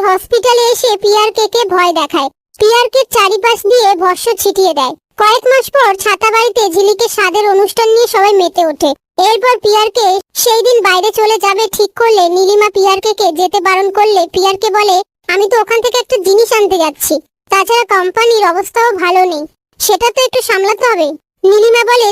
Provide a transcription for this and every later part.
হসপিটালে এসে পিয়ারকে ভয় দেখায়। পিয়ারকে চারিপাশ দিয়ে ভস্ম ছিটিয়ে দেয়। কয়েক মাস পর ছাতা বাড়িতে ঝিলিকের স্বাদের অনুষ্ঠান নিয়ে সবাই মেতে ওঠে। এরপর পিয়ারকে সেই দিন বাইরে চলে যাবে ঠিক করলে নীলিমা পিয়ারকে যেতে বারণ করলে পিয়ারকে বলে, আমি তো ওখান থেকে একটা জিনিস আনতে যাচ্ছি, তাছাড়া কোম্পানির অবস্থাও ভালো নেই, সেটা তো একটু সামলাতে হবে। নীলিমা বলে,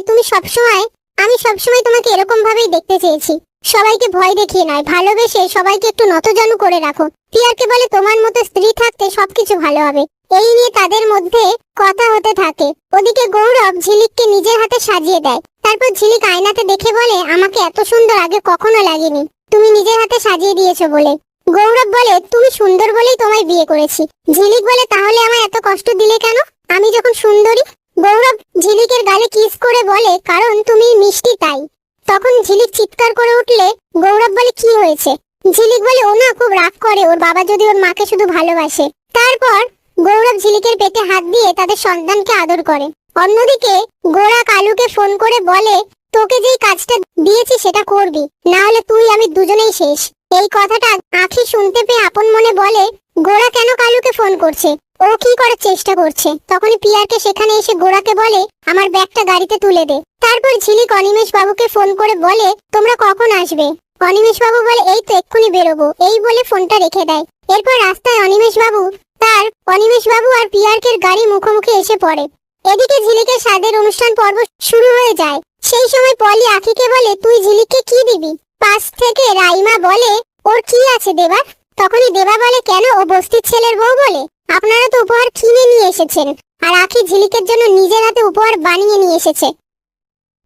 আমি সবসময় তোমাকে এরকম ভাবেই দেখতে চেয়েছি, সবাইকে ভয় দেখিয়ে নয়, ভালোবেসে সবাইকে একটু নতজানু করে রাখো। পিয়ারকে বলে, তোমার মতো স্ত্রী থাকতে সবকিছু ভালো হবে। এই নিয়ে তাদের মধ্যে কথা হতে থাকে। ওদিকে গৌরব ঝিলিককে নিজের হাতে সাজিয়ে দেয়। তারপর ঝিলিক আয়নাতে দেখে বলে, আমাকে এত সুন্দর আগে কখনো লাগেনি, তুমি নিজের হাতে সাজিয়ে দিয়েছো বলে। গৌরব বলে, তুমি সুন্দর বলেই তোমায় বিয়ে করেছি। ঝিলিক বলে, তাহলে আমায় এত কষ্ট দিলে কেন, আমি যখন সুন্দরী? গৌরব ঝিলিকের গালে কিস করে বলে, কারণ তুমি মিষ্টি তাই। তখন ঝিলিক চিৎকার করে উঠলে গৌরব বলে, কি হয়েছে? ঝিলিক বলে, ও না খুব রাগ করে, ওর বাবা যদি ওর মাকে শুধু ভালোবাসে। তারপর গৌরব ঝিলিকের পেটে হাত দিয়ে তাদের সন্তানকে আদর করে। অন্যদিকে গোরা কালুকে ফোন করে বলে, তোকে যেই কাজটা দিয়েছি সেটা করবি, না হলে তুই আমি দুজনেই শেষ। এই কথাটা আঁখি শুনতে পেয়ে আপন মনে বলে, গোরা কেন কালুকে ফোন করছে, ও কি করার চেষ্টা করছে? তখনই পিয়ারকে সেখানে এসে গোরাকে বলে, আমার ব্যাগটা গাড়িতে তুলে দে। তারপর ঝিলিক অনিমেষ বাবুকে ফোন করে বলে, তোমরা কখন আসবে? অনিমেষ বাবু বলে, এই তো এক্ষুনি বেরোবো, এই বলে ফোনটা রেখে দেয়। এরপর রাস্তায় অনিমেষ বাবু আর পিয়ারকের গাড়ি মুখোমুখি এসে পড়ে। এদিকে ঝিলিকের স্বাদের অনুষ্ঠান পর্ব শুরু হয়ে যায়। সেই সময় পলি আখিকে বলে, তুই ঝিলিককে কি দিবি? পাশ থেকে রাইমা বলে, ওর কি আছে দেবার? তখনই দেবা বলে, কেন, ও বস্তির ছেলের বউ বলে, আপনারা তো উপহার কিনে নিয়ে এসেছেন। আর আখি ঝিলিকের জন্য নিজের হাতে উপহার বানিয়ে নিয়ে এসেছে।